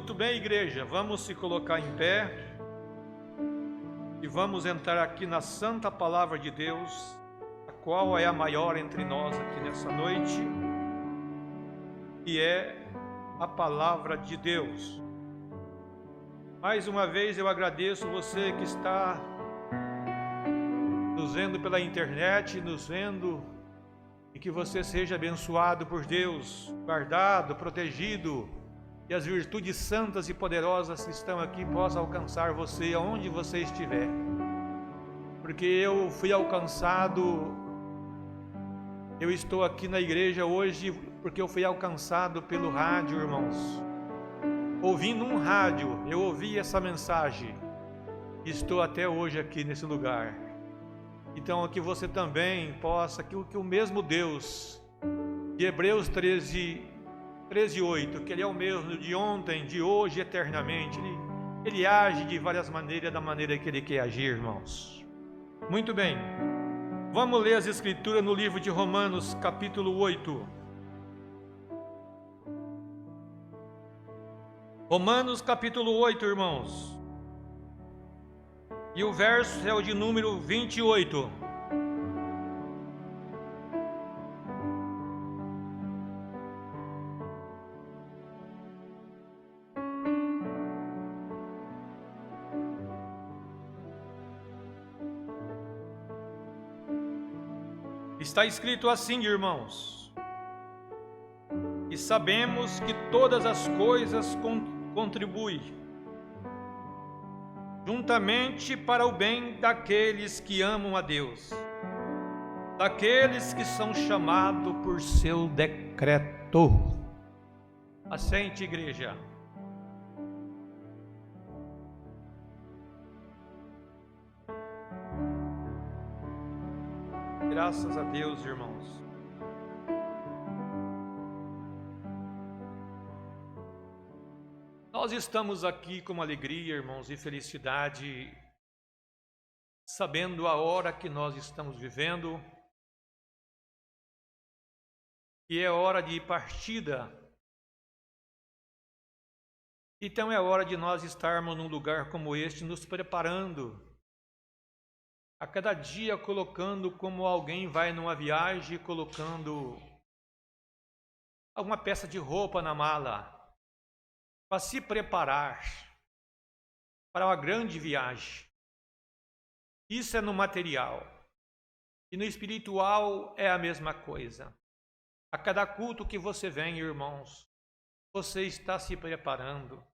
Muito bem, igreja, vamos se colocar em pé e vamos entrar aqui na santa palavra de Deus, a qual é a maior entre nós aqui nessa noite, que é a palavra de Deus. Mais uma vez eu agradeço você que está nos vendo pela internet, nos vendo, e que você seja abençoado por Deus, guardado, protegido, e as virtudes santas e poderosas que estão aqui possam alcançar você aonde você estiver. Porque eu fui alcançado, eu estou aqui na igreja hoje porque eu fui alcançado pelo rádio, irmãos. Ouvindo um rádio, eu ouvi essa mensagem e estou até hoje aqui nesse lugar. Então que você também possa, que o mesmo Deus de Hebreus 13:8, que Ele é o mesmo de ontem, de hoje, eternamente. Ele age de várias maneiras, da maneira que Ele quer agir, irmãos. Muito bem, vamos ler as Escrituras no livro de Romanos, capítulo 8. Romanos, capítulo 8, irmãos. E o verso é o de número 28. Está escrito assim, irmãos: e sabemos que todas as coisas contribuem juntamente para o bem daqueles que amam a Deus, daqueles que são chamados por seu decreto. Assente, igreja. Graças a Deus, irmãos. Nós estamos aqui com alegria, irmãos, e felicidade, sabendo a hora que nós estamos vivendo, que é hora de partida. Então é hora de nós estarmos num lugar como este, nos preparando, a cada dia colocando, como alguém vai numa viagem, colocando alguma peça de roupa na mala, para se preparar para uma grande viagem. Isso é no material. E no espiritual é a mesma coisa. A cada culto que você vem, irmãos, você está se preparando,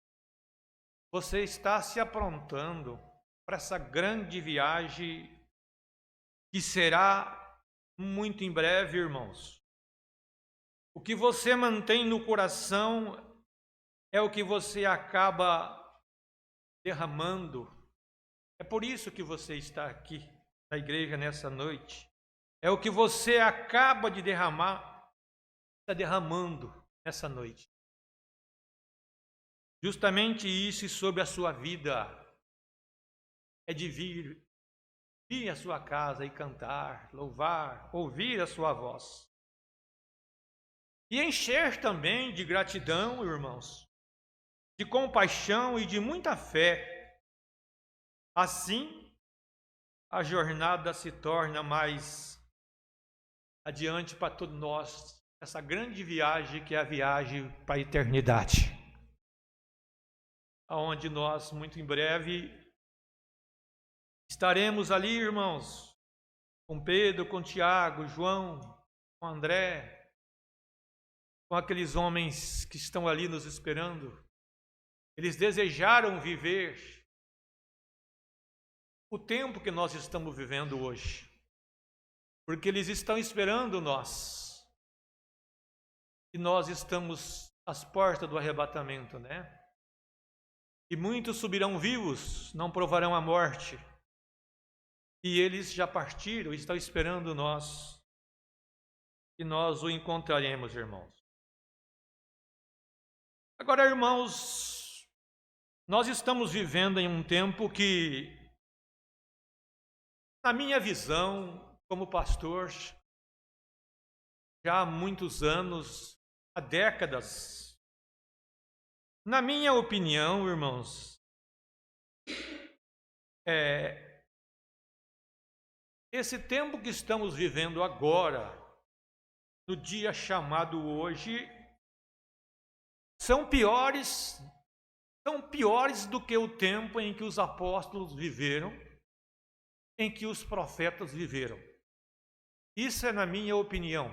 você está se aprontando para essa grande viagem que será muito em breve, irmãos. O que você mantém no coração é o que você acaba derramando. É por isso que você está aqui na igreja nessa noite. É o que você acaba de derramar, está derramando nessa noite. Justamente isso sobre a sua vida é de vir à sua casa e cantar, louvar, ouvir a sua voz. E encher também de gratidão, irmãos, de compaixão e de muita fé. Assim, a jornada se torna mais adiante para todos nós, essa grande viagem que é a viagem para a eternidade, aonde nós, muito em breve, estaremos ali, irmãos, com Pedro, com Tiago, João, com André, com aqueles homens que estão ali nos esperando. Eles desejaram viver o tempo que nós estamos vivendo hoje, porque eles estão esperando nós, e nós estamos às portas do arrebatamento, né? E muitos subirão vivos, não provarão a morte, e eles já partiram, estão esperando nós, e nós o encontraremos, irmãos. Agora, irmãos, nós estamos vivendo em um tempo que, na minha visão, como pastor, já há muitos anos, há décadas, Na minha opinião, irmãos, esse tempo que estamos vivendo agora, no dia chamado hoje, são piores do que o tempo em que os apóstolos viveram, em que os profetas viveram. Isso é na minha opinião.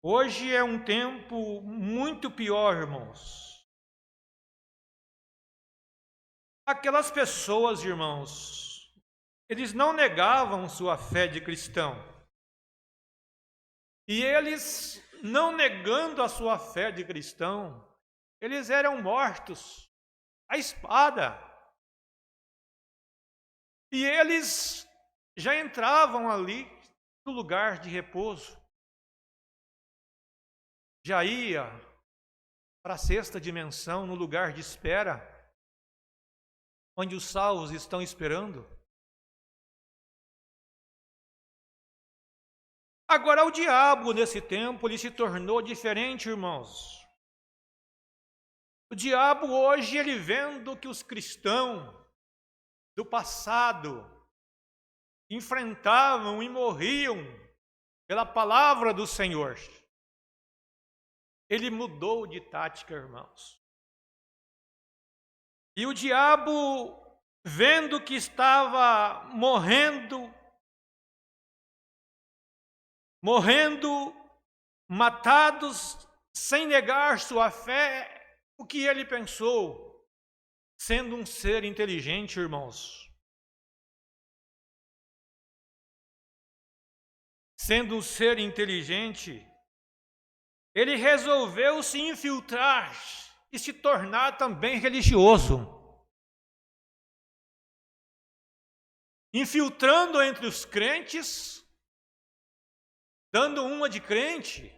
Hoje é um tempo muito pior, irmãos. Aquelas pessoas, irmãos, eles não negavam sua fé de cristão. E eles, não negando a sua fé de cristão, eles eram mortos à espada. E eles já entravam ali no lugar de repouso. Já ia para a sexta dimensão, no lugar de espera, onde os salvos estão esperando. Agora, o diabo, nesse tempo, ele se tornou diferente, irmãos. O diabo, hoje, ele vendo que os cristãos do passado enfrentavam e morriam pela palavra do Senhor, ele mudou de tática, irmãos. E o diabo, vendo que estava morrendo, matados, sem negar sua fé, o que ele pensou? Sendo um ser inteligente, irmãos. Sendo um ser inteligente, ele resolveu se infiltrar e se tornar também religioso. Infiltrando entre os crentes, dando uma de crente,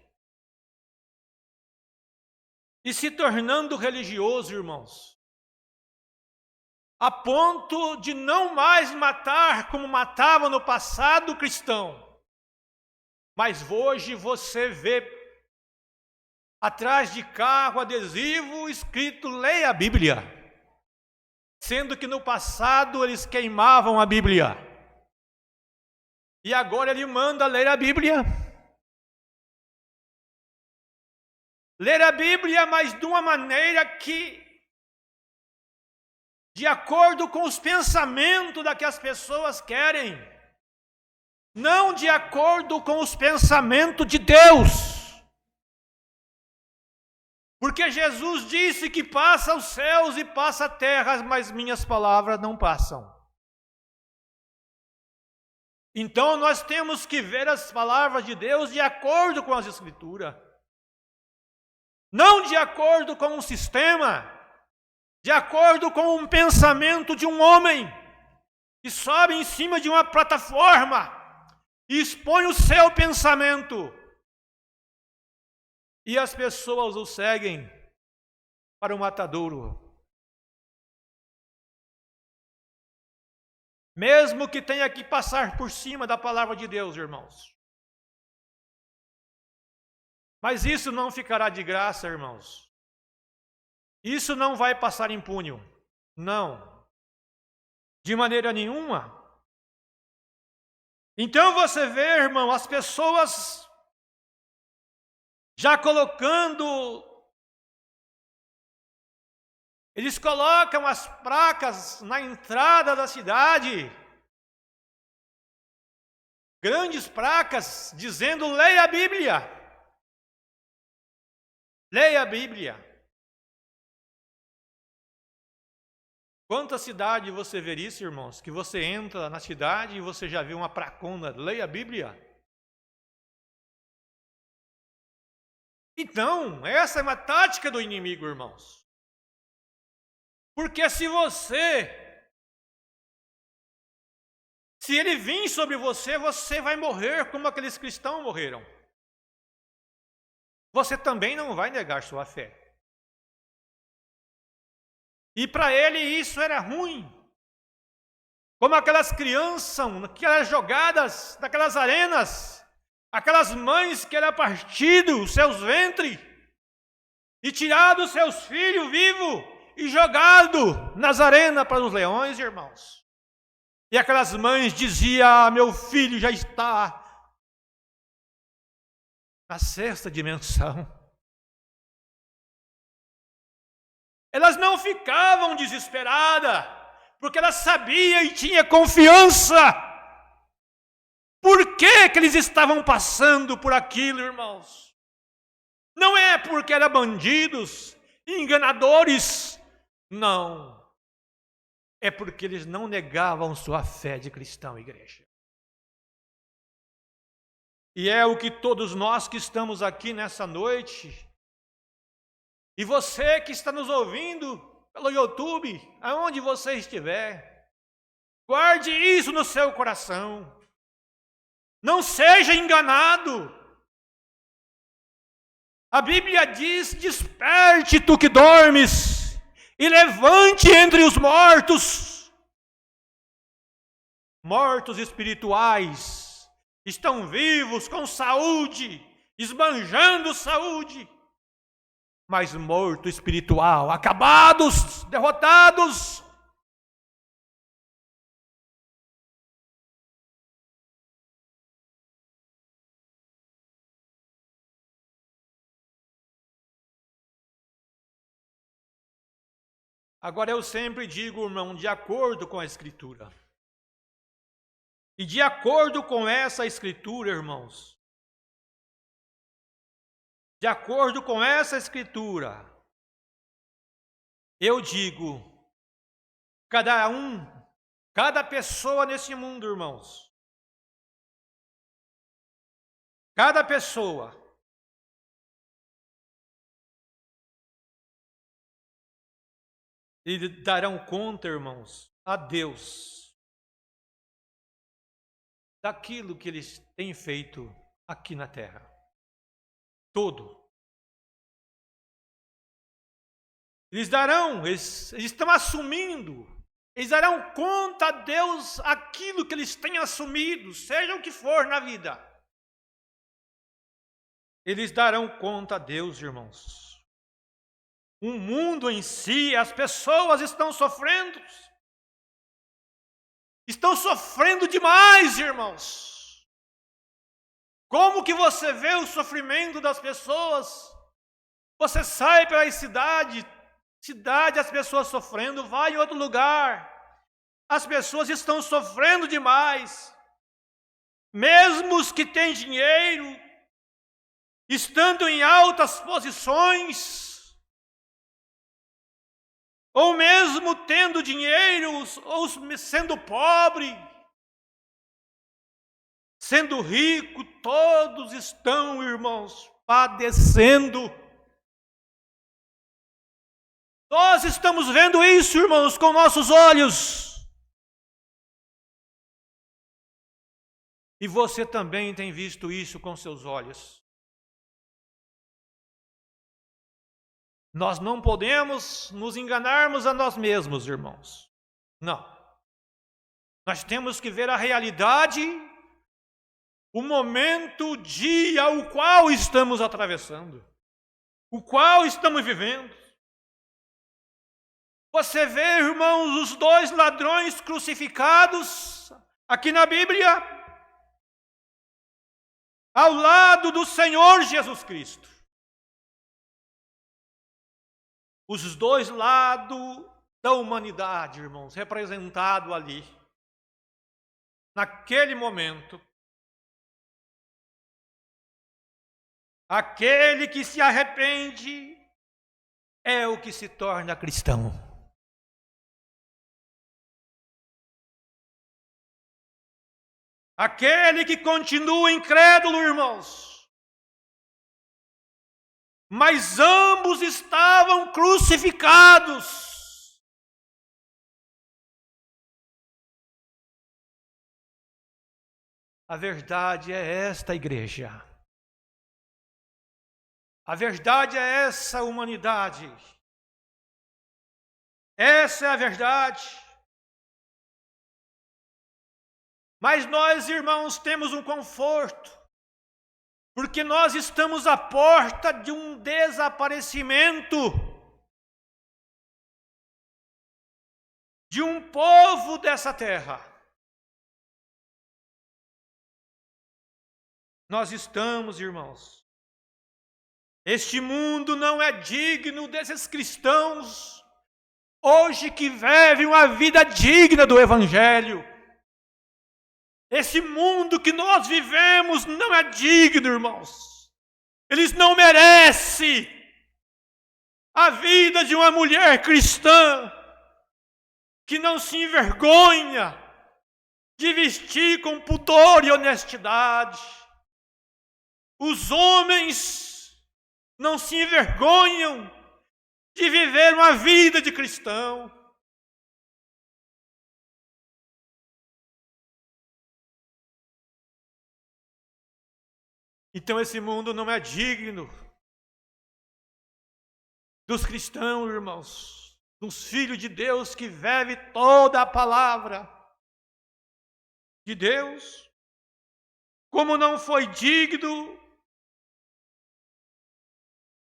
e se tornando religioso, irmãos. A ponto de não mais matar como matava no passado o cristão. Mas hoje você vê atrás de carro adesivo escrito leia a Bíblia, sendo que no passado eles queimavam a Bíblia. E agora ele manda ler a Bíblia. Ler a Bíblia, mas de uma maneira que, de acordo com os pensamentos da que as pessoas querem, não de acordo com os pensamentos de Deus. Porque Jesus disse que passa os céus e passa a terra, mas minhas palavras não passam. Então nós temos que ver as palavras de Deus de acordo com as Escrituras. Não de acordo com um sistema, de acordo com um pensamento de um homem que sobe em cima de uma plataforma e expõe o seu pensamento. E as pessoas o seguem para o matadouro. Mesmo que tenha que passar por cima da palavra de Deus, irmãos. Mas isso não ficará de graça, irmãos. Isso não vai passar impune. Não. De maneira nenhuma. Então você vê, irmão, as pessoas já colocando, eles colocam as placas na entrada da cidade, grandes placas dizendo leia a Bíblia, leia a Bíblia. Quanta cidade você vê isso, irmãos, que você entra na cidade e você já vê uma placona, leia a Bíblia. Então, essa é uma tática do inimigo, irmãos. Porque se ele vir sobre você, você vai morrer como aqueles cristãos morreram. Você também não vai negar sua fé. E para ele isso era ruim. Como aquelas crianças, aquelas jogadas naquelas arenas, aquelas mães que era partido os seus ventres, e tirado seus filhos vivos e jogado nas arenas para os leões, irmãos. E aquelas mães diziam: meu filho já está na sexta dimensão. Elas não ficavam desesperadas, porque elas sabiam e tinham confiança. Por que eles estavam passando por aquilo, irmãos? Não é porque eram bandidos, enganadores, não. É porque eles não negavam sua fé de cristão, igreja. E é o que todos nós que estamos aqui nessa noite, e você que está nos ouvindo pelo YouTube, aonde você estiver, guarde isso no seu coração. Não seja enganado. A Bíblia diz: desperte tu que dormes, e levante entre os mortos. Mortos espirituais estão vivos, com saúde, esbanjando saúde, mas morto espiritual, acabados, derrotados. Agora eu sempre digo, irmão, de acordo com a Escritura. E de acordo com essa Escritura, irmãos, de acordo com essa Escritura, eu digo, cada pessoa nesse mundo, irmãos, cada pessoa e darão conta, irmãos, a Deus daquilo que eles têm feito aqui na terra. Todo. Eles estão assumindo, eles darão conta a Deus aquilo que eles têm assumido, seja o que for na vida. Eles darão conta a Deus, irmãos. O mundo em si, as pessoas estão sofrendo. Estão sofrendo demais, irmãos. Como que você vê o sofrimento das pessoas? Você sai pela cidade, as pessoas sofrendo, vai em outro lugar. As pessoas estão sofrendo demais. Mesmo os que têm dinheiro, estando em altas posições, ou mesmo tendo dinheiro, ou sendo pobre, sendo rico, todos estão, irmãos, padecendo. Nós estamos vendo isso, irmãos, com nossos olhos. E você também tem visto isso com seus olhos. Nós não podemos nos enganarmos a nós mesmos, irmãos. Não. Nós temos que ver a realidade, o momento, o dia, o qual estamos atravessando, o qual estamos vivendo. Você vê, irmãos, os dois ladrões crucificados aqui na Bíblia, ao lado do Senhor Jesus Cristo. Os dois lados da humanidade, irmãos, representado ali. Naquele momento, aquele que se arrepende é o que se torna cristão. Aquele que continua incrédulo, irmãos. Mas ambos estavam crucificados. A verdade é esta, igreja. A verdade é essa, humanidade. Essa é a verdade. Mas nós, irmãos, temos um conforto, Porque nós estamos à porta de um desaparecimento de um povo dessa terra. Nós estamos, irmãos. Este mundo não é digno desses cristãos hoje que vivem uma vida digna do Evangelho. Esse mundo que nós vivemos não é digno, irmãos. Eles não merecem a vida de uma mulher cristã que não se envergonha de vestir com pudor e honestidade. Os homens não se envergonham de viver uma vida de cristão. Então esse mundo não é digno dos cristãos, irmãos, dos filhos de Deus que vivem toda a palavra de Deus, como não foi digno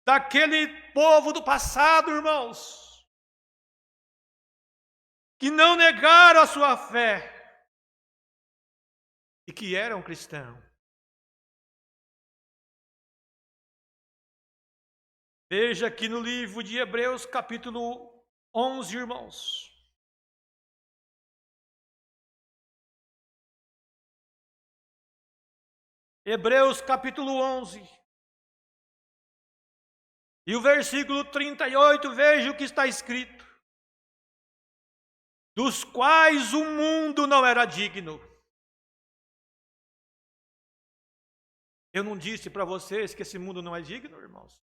daquele povo do passado, irmãos, que não negaram a sua fé e que eram cristãos. Veja aqui no livro de Hebreus, capítulo 11, irmãos. Hebreus, capítulo 11. E o versículo 38, veja o que está escrito. Dos quais o mundo não era digno. Eu não disse para vocês que esse mundo não é digno, irmãos?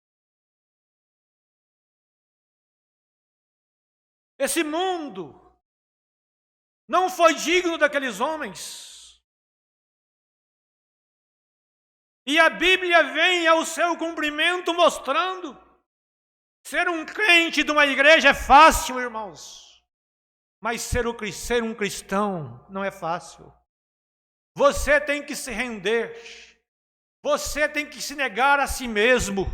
Esse mundo não foi digno daqueles homens. E a Bíblia vem ao seu cumprimento mostrando: ser um crente de uma igreja é fácil, irmãos. Mas ser um cristão não é fácil. Você tem que se render. Você tem que se negar a si mesmo.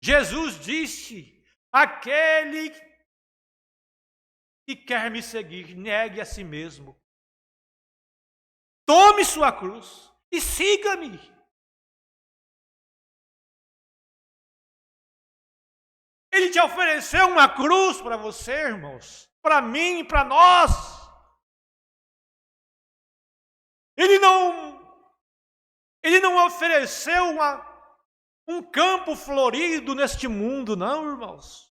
Jesus disse: aquele que quer me seguir, negue a si mesmo. Tome sua cruz e siga-me. Ele te ofereceu uma cruz para você, irmãos, para mim, para nós. Ele não ofereceu um campo florido neste mundo, não, irmãos.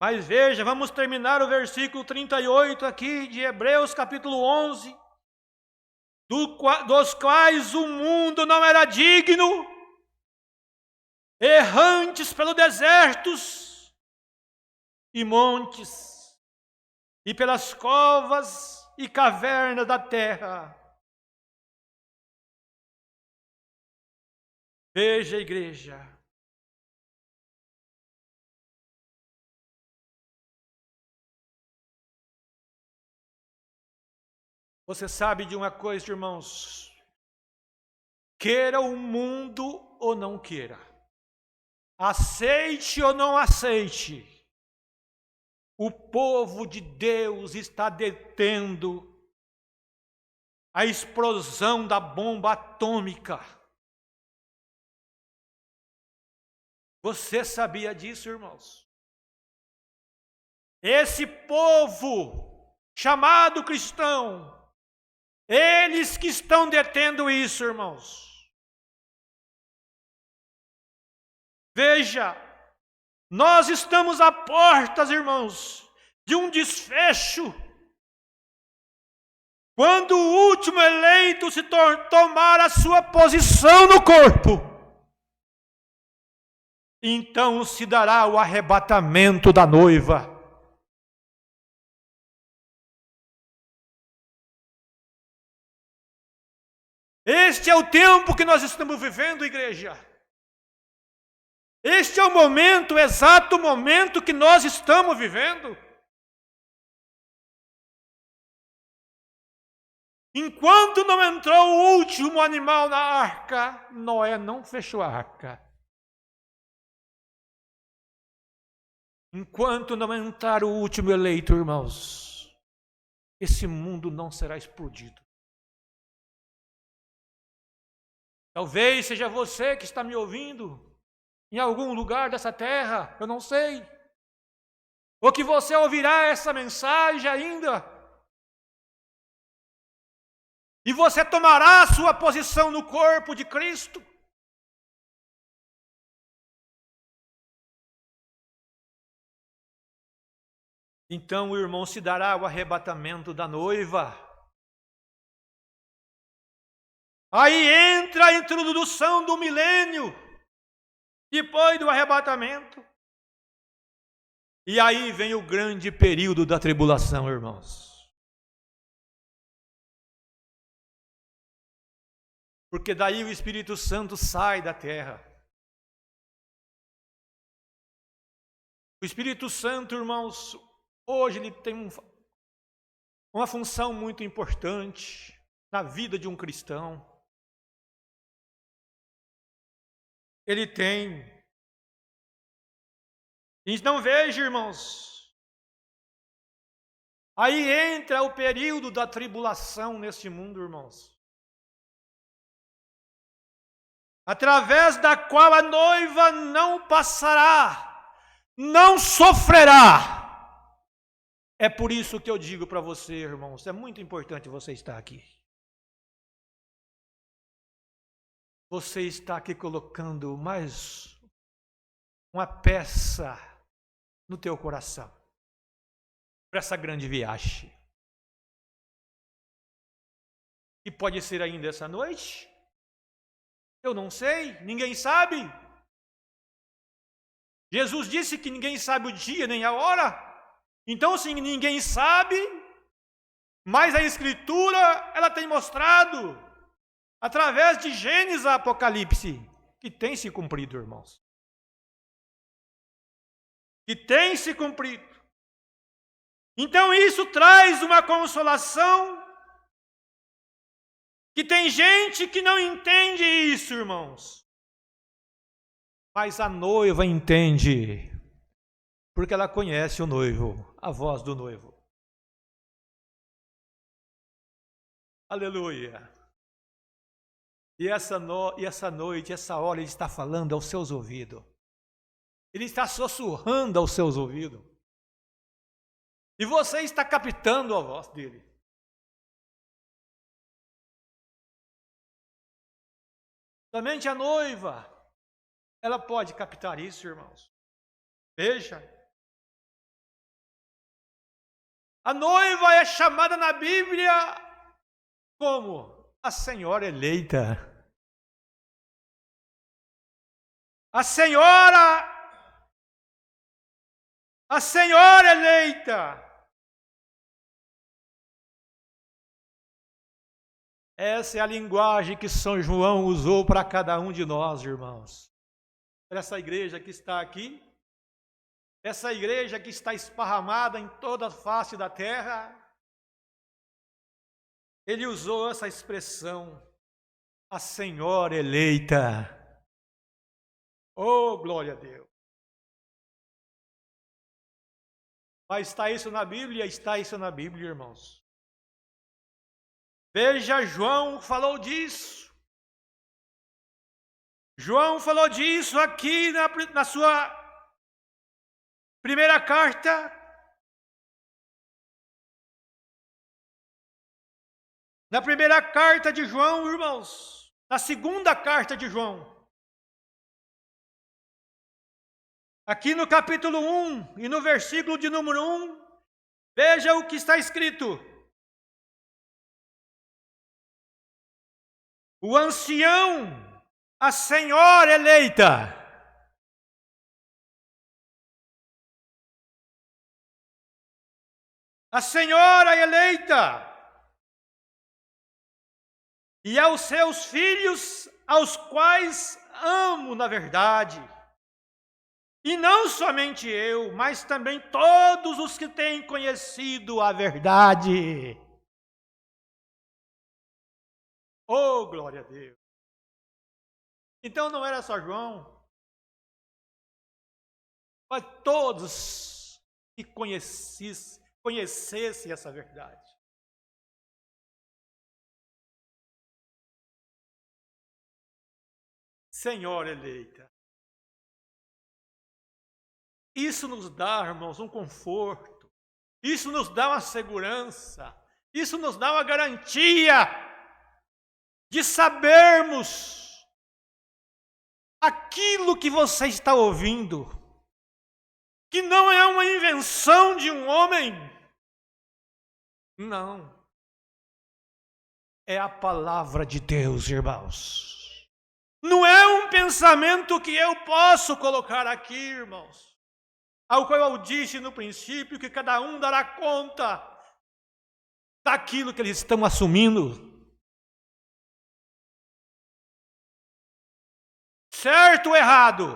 Mas veja, vamos terminar o versículo 38 aqui de Hebreus capítulo 11. Dos quais o mundo não era digno, errantes pelos desertos e montes, e pelas covas e cavernas da terra. Veja, igreja, você sabe de uma coisa, irmãos, queira o mundo ou não queira, aceite ou não aceite, o povo de Deus está detendo a explosão da bomba atômica. Você sabia disso, irmãos? Esse povo chamado cristão, eles que estão detendo isso, irmãos. Veja, nós estamos a portas, irmãos, de um desfecho. Quando o último eleito se tomar a sua posição no corpo, então se dará o arrebatamento da noiva. Este é o tempo que nós estamos vivendo, igreja. Este é o momento, o exato momento que nós estamos vivendo. Enquanto não entrou o último animal na arca, Noé não fechou a arca. Enquanto não entrar o último eleito, irmãos, esse mundo não será explodido. Talvez seja você que está me ouvindo em algum lugar dessa terra, eu não sei. Ou que você ouvirá essa mensagem ainda. E você tomará a sua posição no corpo de Cristo. Então o irmão se dará o arrebatamento da noiva. Aí entra a introdução do milênio, depois do arrebatamento. E aí vem o grande período da tribulação, irmãos. Porque daí o Espírito Santo sai da terra. O Espírito Santo, irmãos, hoje ele tem uma função muito importante na vida de um cristão. Ele tem. Então veja, irmãos, aí entra o período da tribulação neste mundo, irmãos, através da qual a noiva não passará, não sofrerá. É por isso que eu digo para você, irmãos, é muito importante você estar aqui. Você está aqui colocando mais uma peça no teu coração para essa grande viagem. E pode ser ainda essa noite? Eu não sei, ninguém sabe. Jesus disse que ninguém sabe o dia nem a hora. Então, se ninguém sabe, mas a Escritura, ela tem mostrado, através de Gênesis a Apocalipse, que tem se cumprido, irmãos. Que tem se cumprido. Então isso traz uma consolação, que tem gente que não entende isso, irmãos. Mas a noiva entende, porque ela conhece o noivo, a voz do noivo. Aleluia. E essa noite, essa hora, ele está falando aos seus ouvidos. Ele está sussurrando aos seus ouvidos. E você está captando a voz dele. Somente a noiva, ela pode captar isso, irmãos. Veja. A noiva é chamada na Bíblia como a Senhora eleita. A Senhora eleita. Essa é a linguagem que São João usou para cada um de nós, irmãos. Para essa igreja que está aqui, essa igreja que está esparramada em toda a face da terra, ele usou essa expressão, a Senhora eleita. Oh, glória a Deus. Mas está isso na Bíblia? Está isso na Bíblia, irmãos. Veja, João falou disso. João falou disso aqui na sua primeira carta. Na primeira carta de João, irmãos. Na segunda carta de João. Aqui no capítulo 1 e no versículo de número 1, veja o que está escrito. O ancião, a Senhora eleita. A Senhora eleita. E aos seus filhos, aos quais amo na verdade. E não somente eu, mas também todos os que têm conhecido a verdade. Oh, glória a Deus! Então não era só João, mas todos que conhecessem essa verdade. Senhora eleita, isso nos dá, irmãos, um conforto, isso nos dá uma segurança, isso nos dá uma garantia de sabermos aquilo que você está ouvindo, que não é uma invenção de um homem, não, é a palavra de Deus, irmãos. Não é um pensamento que eu posso colocar aqui, irmãos, ao qual eu disse no princípio que cada um dará conta daquilo que eles estão assumindo. Certo ou errado?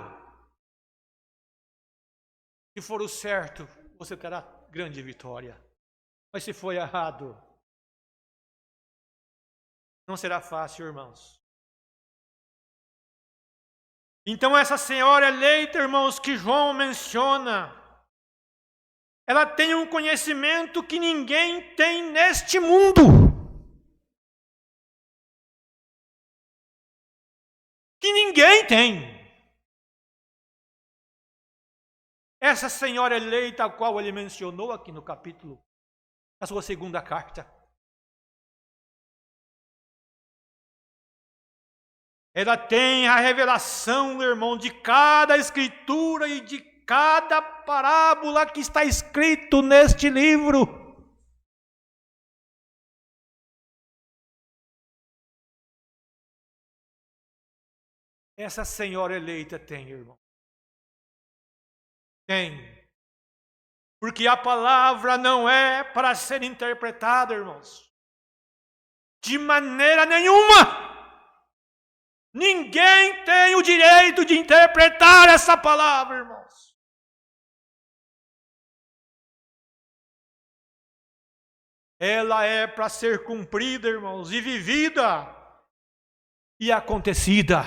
Se for o certo, você terá grande vitória. Mas se for errado, não será fácil, irmãos. Então essa senhora eleita, irmãos, que João menciona, ela tem um conhecimento que ninguém tem neste mundo. Que ninguém tem. Essa senhora eleita, a qual ele mencionou aqui no capítulo, na sua segunda carta, ela tem a revelação, irmão, de cada escritura e de cada parábola que está escrito neste livro. Essa senhora eleita tem, irmão. Tem. Porque a palavra não é para ser interpretada, irmãos. De maneira nenhuma. Ninguém tem o direito de interpretar essa palavra, irmãos. Ela é para ser cumprida, irmãos, e vivida e acontecida.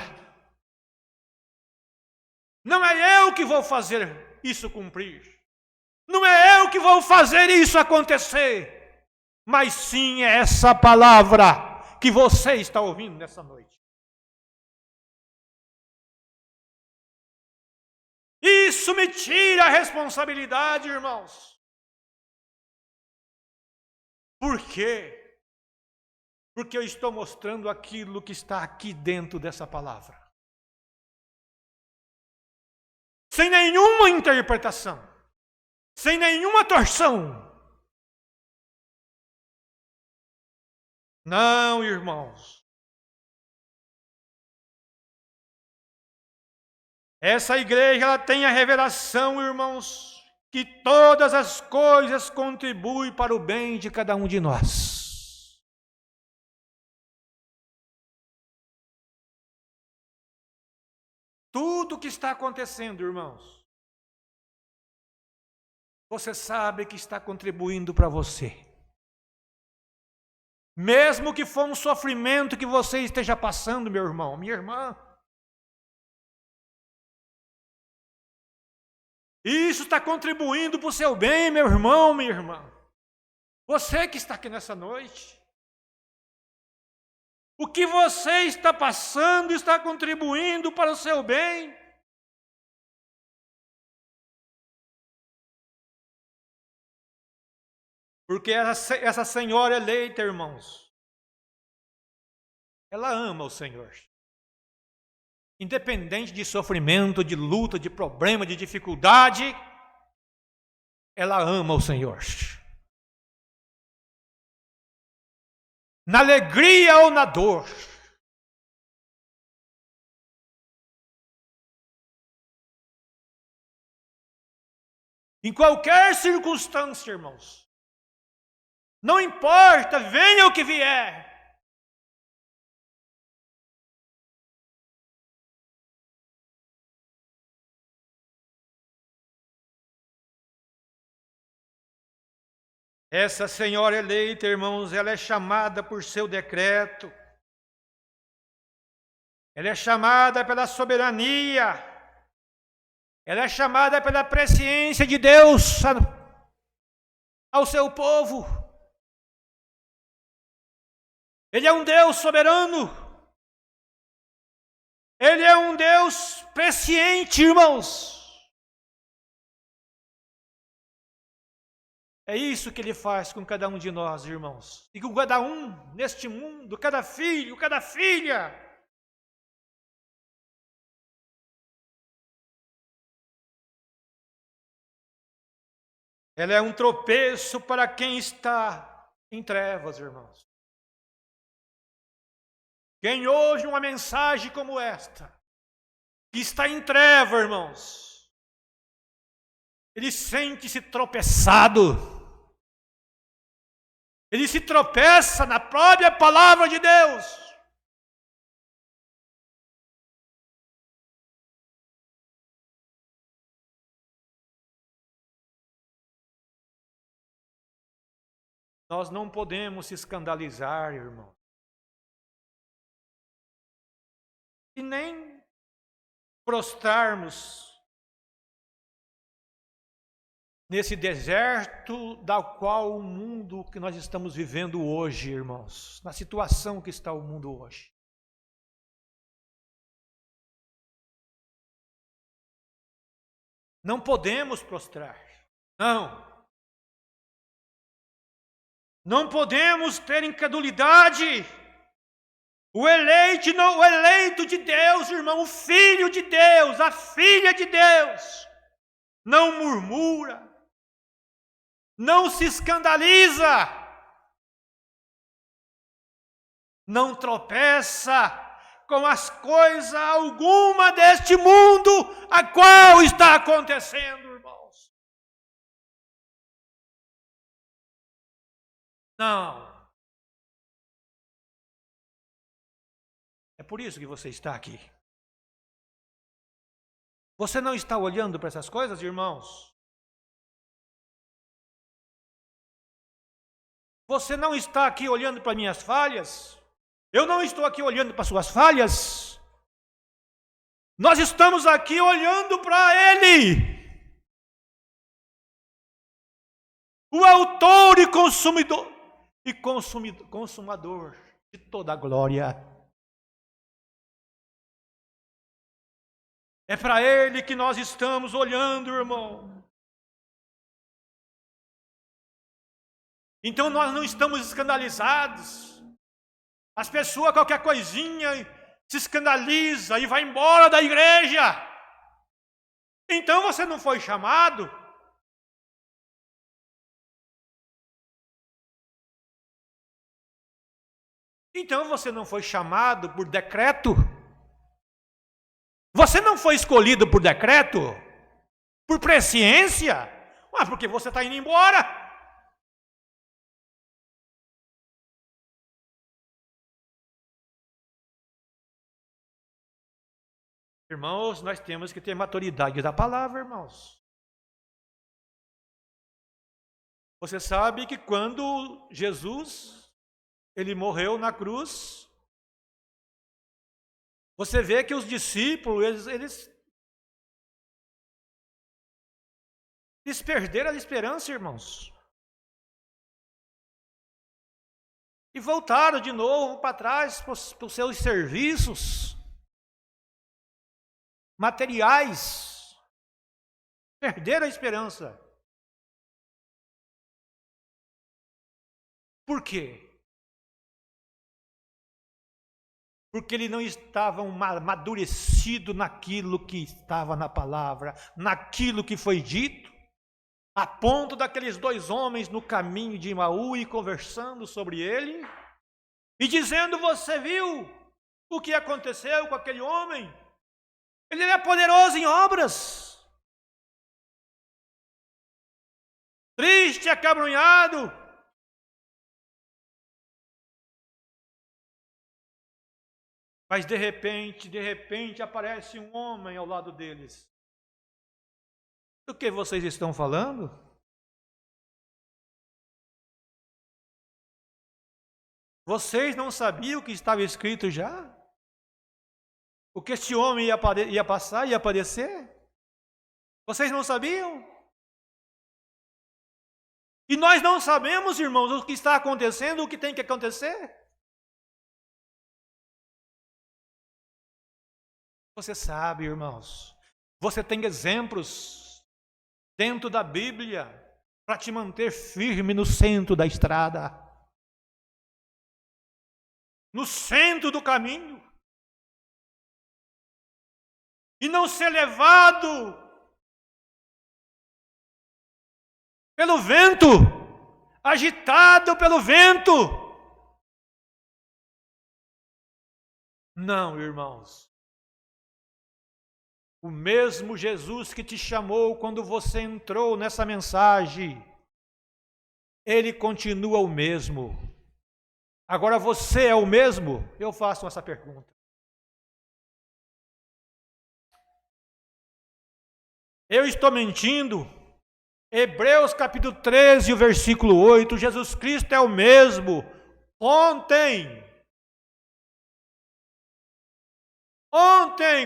Não é eu que vou fazer isso cumprir. Não é eu que vou fazer isso acontecer. Mas sim é essa palavra que você está ouvindo nessa noite. Isso me tira a responsabilidade, irmãos. Por quê? Porque eu estou mostrando aquilo que está aqui dentro dessa palavra. Sem nenhuma interpretação. Sem nenhuma torção. Não, irmãos. Essa igreja ela tem a revelação, irmãos, que todas as coisas contribuem para o bem de cada um de nós. Tudo que está acontecendo, irmãos, você sabe que está contribuindo para você. Mesmo que for um sofrimento que você esteja passando, meu irmão, minha irmã. Isso está contribuindo para o seu bem, meu irmão, minha irmã. Você que está aqui nessa noite. O que você está passando está contribuindo para o seu bem. Porque essa senhora eleita, irmãos, ela ama o Senhor. Independente de sofrimento, de luta, de problema, de dificuldade, ela ama o Senhor. Na alegria ou na dor. Em qualquer circunstância, irmãos. Não importa, venha o que vier. Essa senhora eleita, irmãos, ela é chamada por seu decreto ela é chamada pela soberania, ela é chamada pela presciência de Deus ao seu povo. Ele é um Deus soberano, Ele é um Deus presciente, irmãos. É isso que Ele faz com cada um de nós, irmãos. E com cada um neste mundo, cada filho, cada filha. Ela é um tropeço para quem está em trevas, irmãos. Quem ouve uma mensagem como esta, que está em treva, irmãos, ele sente-se tropeçado. Ele se tropeça na própria palavra de Deus. Nós não podemos se escandalizar, irmão. E nem prostrarmos nesse deserto da qual o mundo que nós estamos vivendo hoje, irmãos, na situação que está o mundo hoje. Não podemos prostrar, não. Não podemos ter incredulidade. O eleito de Deus, irmão, o filho de Deus, a filha de Deus, não murmura, não se escandaliza, não tropeça com as coisas alguma deste mundo a qual está acontecendo, irmãos. Não. É por isso que você está aqui. Você não está olhando para essas coisas, irmãos? Você não está aqui olhando para minhas falhas? Eu não estou aqui olhando para suas falhas. Nós estamos aqui olhando para Ele, o autor e consumador de toda a glória. É para Ele que nós estamos olhando, irmão. Então nós não estamos escandalizados. As pessoas, qualquer coisinha, se escandaliza e vai embora da igreja. Então você não foi chamado. Então você não foi chamado por decreto. Você não foi escolhido por decreto, por presciência, porque você está indo embora. Irmãos, nós temos que ter maturidade da palavra, irmãos. Você sabe que quando Jesus, ele morreu na cruz, você vê que os discípulos, eles perderam a esperança, irmãos. E voltaram de novo para trás para os seus serviços materiais. Perderam a esperança. Por quê? Porque eles não estavam amadurecidos naquilo que estava na palavra, naquilo que foi dito, a ponto daqueles dois homens no caminho de Emaú e conversando sobre ele, e dizendo: você viu o que aconteceu com aquele homem? Ele era poderoso em obras, triste, acabrunhado. Mas de repente aparece um homem ao lado deles. Do que vocês estão falando? Vocês não sabiam o que estava escrito já? O que este homem ia passar, ia padecer? Vocês não sabiam? E nós não sabemos, irmãos, o que está acontecendo, o que tem que acontecer? Você sabe, irmãos, você tem exemplos dentro da Bíblia para te manter firme no centro da estrada, no centro do caminho, e não ser levado pelo vento, agitado pelo vento. Não, irmãos. O mesmo Jesus que te chamou quando você entrou nessa mensagem, Ele continua o mesmo. Agora você é o mesmo? Eu faço essa pergunta. Eu estou mentindo? Hebreus capítulo 13, o versículo 8, Jesus Cristo é o mesmo ontem,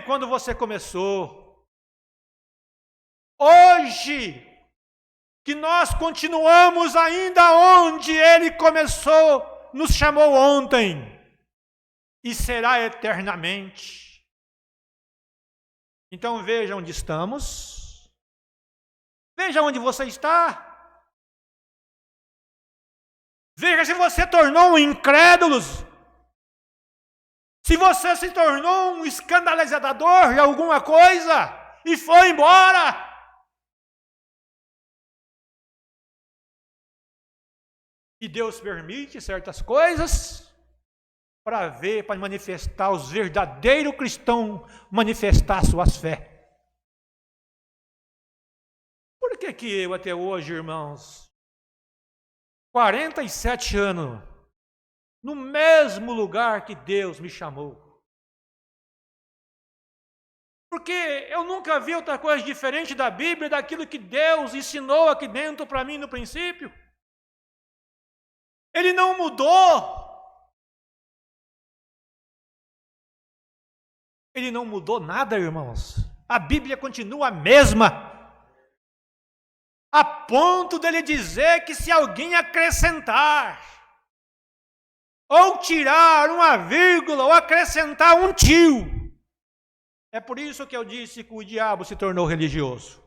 quando você começou, hoje, que nós continuamos ainda onde Ele começou, nos chamou ontem, e será eternamente. Então veja onde estamos. Veja onde você está. Veja se você tornou um incrédulo. Se você se tornou um escandalizador de alguma coisa e foi embora. E Deus permite certas coisas para ver, para manifestar os verdadeiros cristãos, manifestar suas fés. Por que eu até hoje, irmãos, 47 anos, no mesmo lugar que Deus me chamou? Porque eu nunca vi outra coisa diferente da Bíblia, daquilo que Deus ensinou aqui dentro para mim no princípio. Ele não mudou. Ele não mudou nada, irmãos. A Bíblia continua a mesma. A ponto dele dizer que se alguém acrescentar, ou tirar uma vírgula, ou acrescentar um tio, é por isso que eu disse que o diabo se tornou religioso.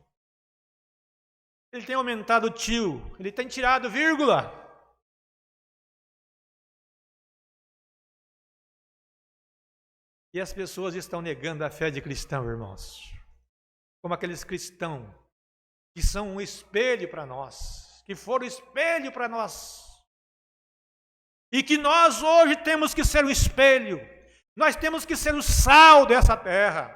Ele tem aumentado o tio, ele tem tirado vírgula. E as pessoas estão negando a fé de cristão, irmãos. Como aqueles cristãos que são um espelho para nós, que foram espelho para nós, e que nós hoje temos que ser um espelho, nós temos que ser o sal dessa terra.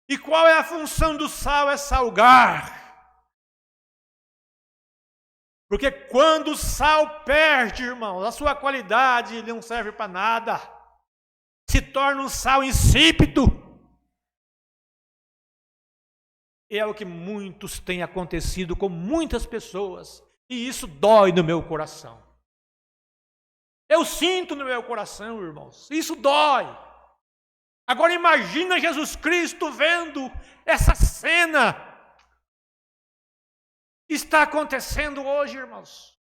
E qual é a função do sal? É salgar. Porque quando o sal perde, irmãos, a sua qualidade, ele não serve para nada, se torna um sal insípido. É o que muitos têm acontecido com muitas pessoas. E isso dói no meu coração. Eu sinto no meu coração, irmãos. Isso dói. Agora imagina Jesus Cristo vendo essa cena. Está acontecendo hoje, irmãos.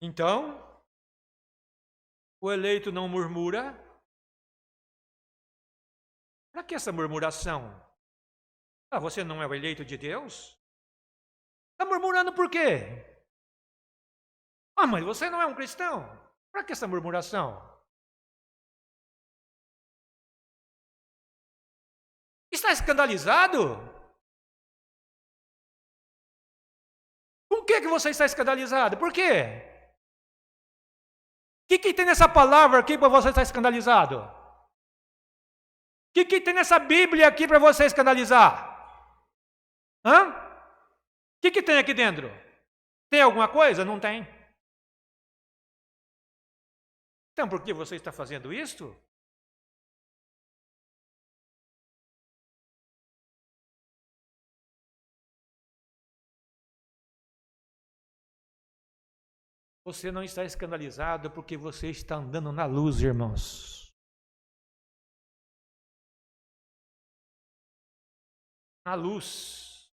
Então, o eleito não murmura. Para que essa murmuração? Ah, você não é o eleito de Deus? Está murmurando por quê? Ah, mas você não é um cristão. Para que essa murmuração? Está escandalizado? Com o que você está escandalizado? Por quê? O que tem nessa palavra aqui para você estar escandalizado? O que tem nessa Bíblia aqui para você escandalizar? Hã? O que tem aqui dentro? Tem alguma coisa? Não tem. Então, por que você está fazendo isso? Você não está escandalizado porque você está andando na luz, irmãos. Na luz.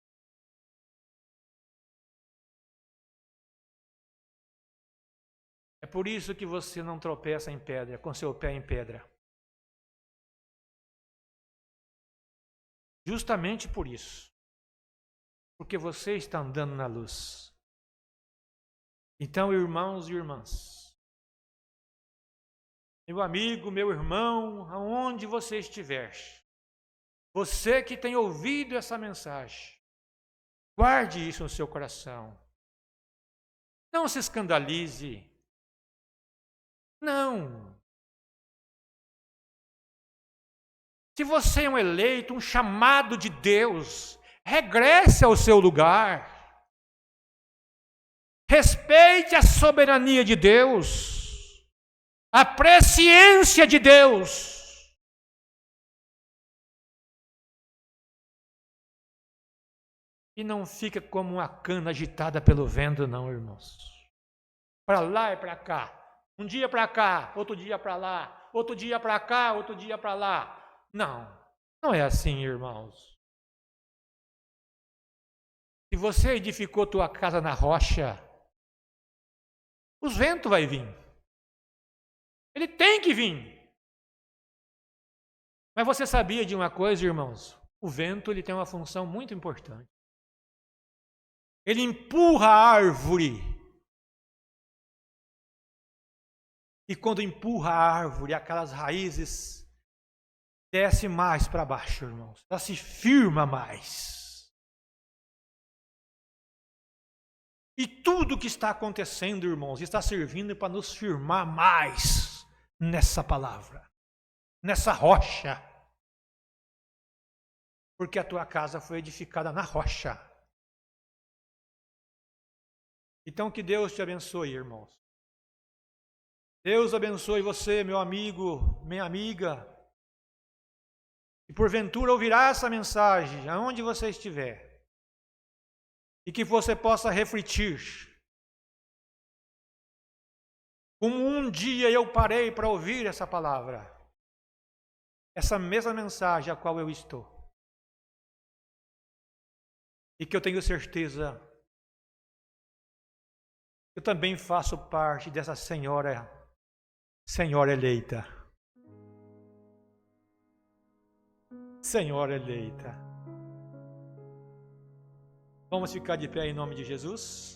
É por isso que você não tropeça em pedra, com seu pé em pedra. Justamente por isso. Porque você está andando na luz. Então, irmãos e irmãs, meu amigo, meu irmão, aonde você estiver, você que tem ouvido essa mensagem, guarde isso no seu coração. Não se escandalize. Não. Se você é um eleito, um chamado de Deus, regresse ao seu lugar. Respeite a soberania de Deus, a presciência de Deus. E não fica como uma cana agitada pelo vento, não, irmãos. Para lá e para cá. Um dia para cá, outro dia para lá. Outro dia para cá, outro dia para lá. Não, não é assim, irmãos. Se você edificou tua casa na rocha, os ventos vão vir. Ele tem que vir. Mas você sabia de uma coisa, irmãos? O vento ele tem uma função muito importante. Ele empurra a árvore. E quando empurra a árvore, aquelas raízes desce mais para baixo, irmãos. Ela se firma mais. E tudo que está acontecendo, irmãos, está servindo para nos firmar mais nessa palavra, nessa rocha. Porque a tua casa foi edificada na rocha. Então que Deus te abençoe, irmãos. Deus abençoe você, meu amigo, minha amiga. E porventura ouvirá essa mensagem, aonde você estiver. E que você possa refletir. Como um dia eu parei para ouvir essa palavra. Essa mesma mensagem a qual eu estou. E que eu tenho certeza, eu também faço parte dessa senhora eleita. Senhora eleita. Vamos ficar de pé em nome de Jesus?